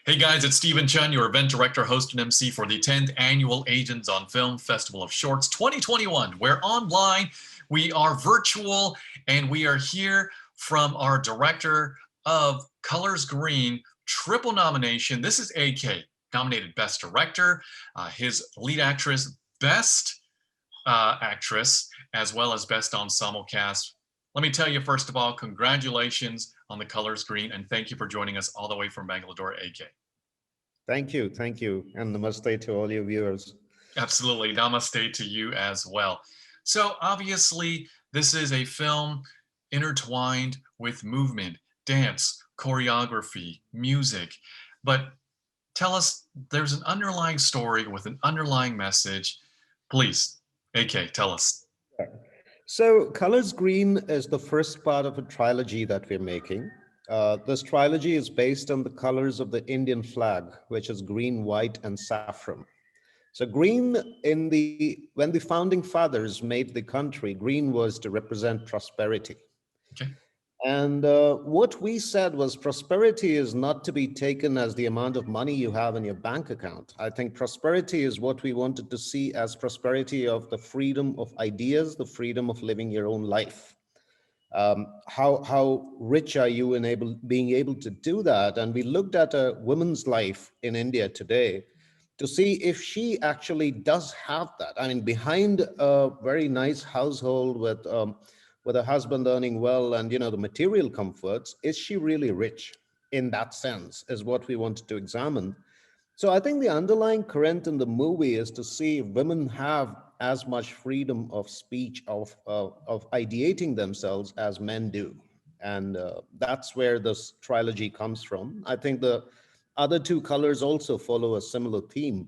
Hey guys, it's Stephen Chun, your event director, host, and MC for the 10th Annual Asians on Film Festival of Shorts 2021. We're online, we are virtual, and we are here from our director of Colors Green, triple nomination. This is AK, nominated Best Director, his lead actress, Best Actress, as well as Best Ensemble Cast. Let me tell you, first of all, congratulations on the Colors Green, and thank you for joining us all the way from Bangalore, AK. Thank you, and namaste to all your viewers. Absolutely, namaste to you as well. So obviously, this is a film intertwined with movement, dance, choreography, music, but tell us, there's an underlying story with an underlying message. Please, AK, tell us. So Colors Green is the first part of a trilogy that we're making. This trilogy is based on the colors of the Indian flag, which is green, white, and saffron. So green, when the founding fathers made the country, green was to represent prosperity. Okay. And what we said was prosperity is not to be taken as the amount of money you have in your bank account. I think prosperity is what we wanted to see as prosperity of the freedom of ideas, the freedom of living your own life. How rich are you in being able to do that? And we looked at a woman's life in India today to see if she actually does have that. I mean, behind a very nice household with a husband earning well and, you know, the material comforts, is she really rich in that sense is what we wanted to examine. So I think the underlying current in the movie is to see if women have as much freedom of speech, of ideating themselves as men do. And that's where this trilogy comes from. I think the other two colors also follow a similar theme,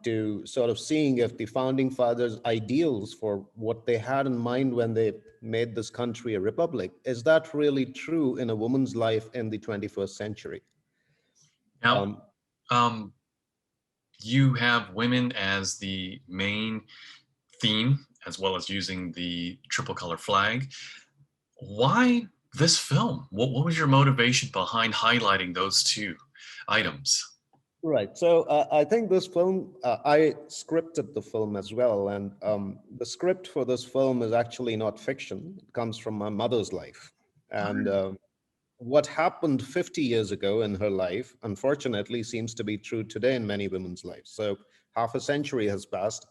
to sort of seeing if the founding fathers' ideals for what they had in mind when they made this country a republic, is that really true in a woman's life in the 21st century? Now, you have women as the main theme, as well as using the triple color flag. Why this film? What was your motivation behind highlighting those two items? Right. So I think this film, I scripted the film as well. And the script for this film is actually not fiction. It comes from my mother's life. And what happened 50 years ago in her life, unfortunately, seems to be true today in many women's lives. So half a century has passed,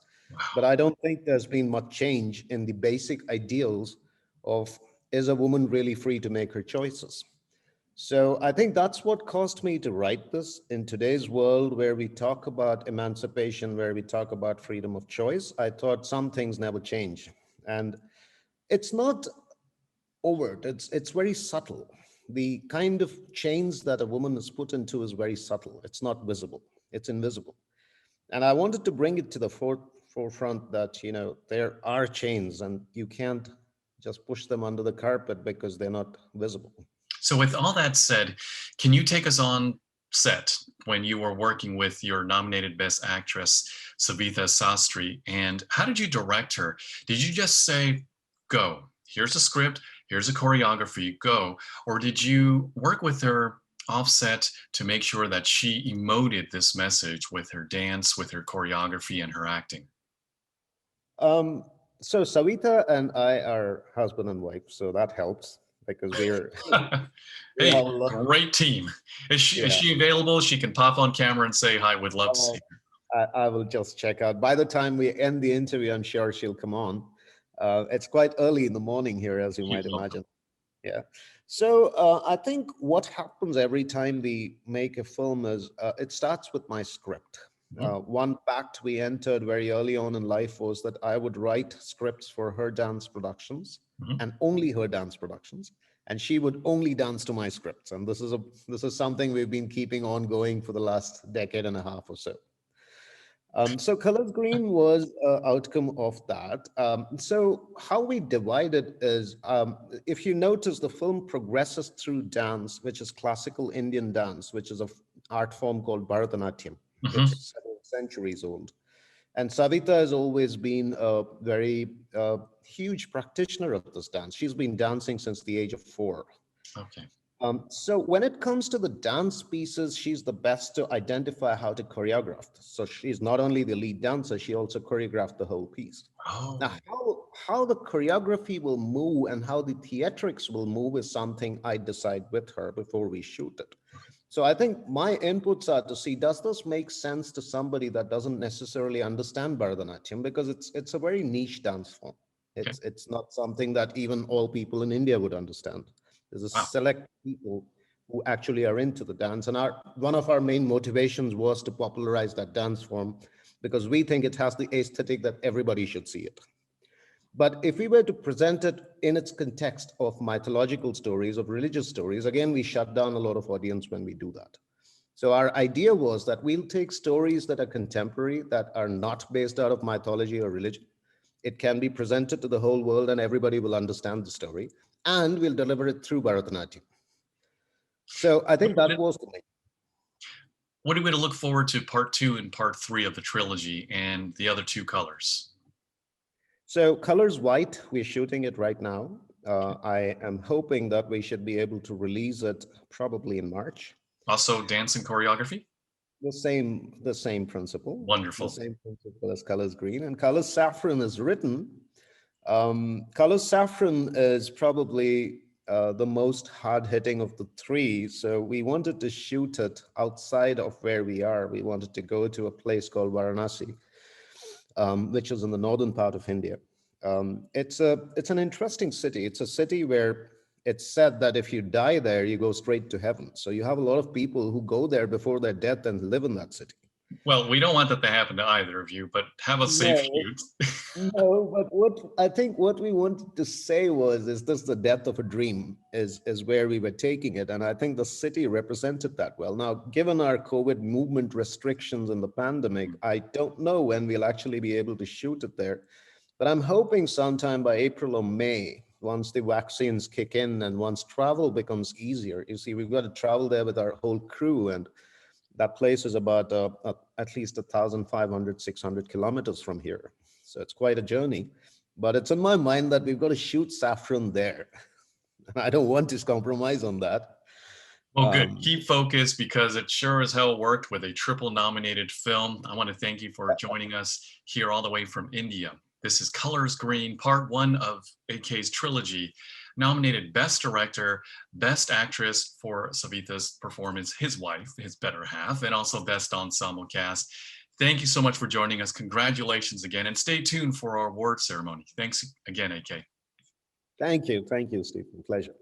but I don't think there's been much change in the basic ideals of, is a woman really free to make her choices? So I think that's what caused me to write this. In today's world where we talk about emancipation, where we talk about freedom of choice, I thought some things never change. And it's not overt, it's very subtle. The kind of chains that a woman is put into is very subtle. It's not visible, it's invisible. And I wanted to bring it to the forefront that, you know, there are chains and you can't just push them under the carpet because they're not visible. So with all that said, can you take us on set when you were working with your nominated Best Actress, Savitha Sastry, and how did you direct her? Did you just say, go, here's a script, here's a choreography, go? Or did you work with her offset to make sure that she emoted this message with her dance, with her choreography, and her acting? So Savitha and I are husband and wife, so that helps because we're we Hey, have a lot. great team. Is Yeah. she available? She can pop on camera and say hi. Would love to see her. I will just check out. By the time we end the interview, I'm sure she'll come on. It's quite early in the morning here, as you might imagine. Yeah. So I think what happens every time we make a film is it starts with my script. One fact we entered very early on in life was that I would write scripts for her dance productions and only her dance productions, and she would only dance to my scripts. And this is something we've been keeping on going for the last decade and a half or so. So Colors Green was an outcome of that. So how we divide it is, if you notice, the film progresses through dance, which is classical Indian dance, which is an art form called Bharatanatyam. It's several centuries old. And Savitha has always been a very huge practitioner of this dance. She's been dancing since the age of 4. Okay. So when it comes to the dance pieces, she's the best to identify how to choreograph. So she's not only the lead dancer, she also choreographed the whole piece. Now, Oh, how the choreography will move and how the theatrics will move is something I decide with her before we shoot it. So I think my inputs are to see, does this make sense to somebody that doesn't necessarily understand Bharatanatyam? Because it's a very niche dance form. okay. It's not something that even all people in India would understand. There's a Wow. select people who actually are into the dance. And one of our main motivations was to popularize that dance form because we think it has the aesthetic that everybody should see it. But if we were to present it in its context of mythological stories, of religious stories, again, we shut down a lot of audience when we do that. So our idea was that we'll take stories that are contemporary, that are not based out of mythology or religion. It can be presented to the whole world and everybody will understand the story. And we'll deliver it through Bharatanatyam. So I think that was the main. What are we to look forward to part 2 and part 3 of the trilogy and the other 2 colors? So Colors White, we're shooting it right now. I am hoping that we should be able to release it probably in March. Also dance and choreography? The same principle, the Wonderful. same principle as Colors Green. And Colors Saffron is written. Colors Saffron is probably the most hard-hitting of the 3. So we wanted to shoot it outside of where we are. We wanted to go to a place called Varanasi, which is in the northern part of India. It's an interesting city. It's a city where it's said that if you die there, you go straight to heaven. So you have a lot of people who go there before their death and live in that city. Well, we don't want that to happen to either of you, but have a safe No, shoot. no, but what we wanted to say was, is this the death of a dream is where we were taking it. And I think the city represented that well. Now, given our COVID movement restrictions in the pandemic, I don't know when we'll actually be able to shoot it there. But I'm hoping sometime by April or May, once the vaccines kick in and once travel becomes easier. You see, we've got to travel there with our whole crew, and that place is about at least 1,500, 600 kilometers from here. So it's quite a journey. But it's in my mind that we've got to shoot Saffron there. I don't want to compromise on that. Well, good. Um, Keep focused because it sure as hell worked with a triple nominated film. I want to thank you for joining us here all the way from India. This is Colors Green, part 1 of AK's trilogy, nominated Best Director, Best Actress for Savitha's performance, his wife, his better half, and also Best Ensemble Cast. Thank you so much for joining us. Congratulations again, and stay tuned for our award ceremony. Thanks again, AK. Thank you, Stephen. Pleasure.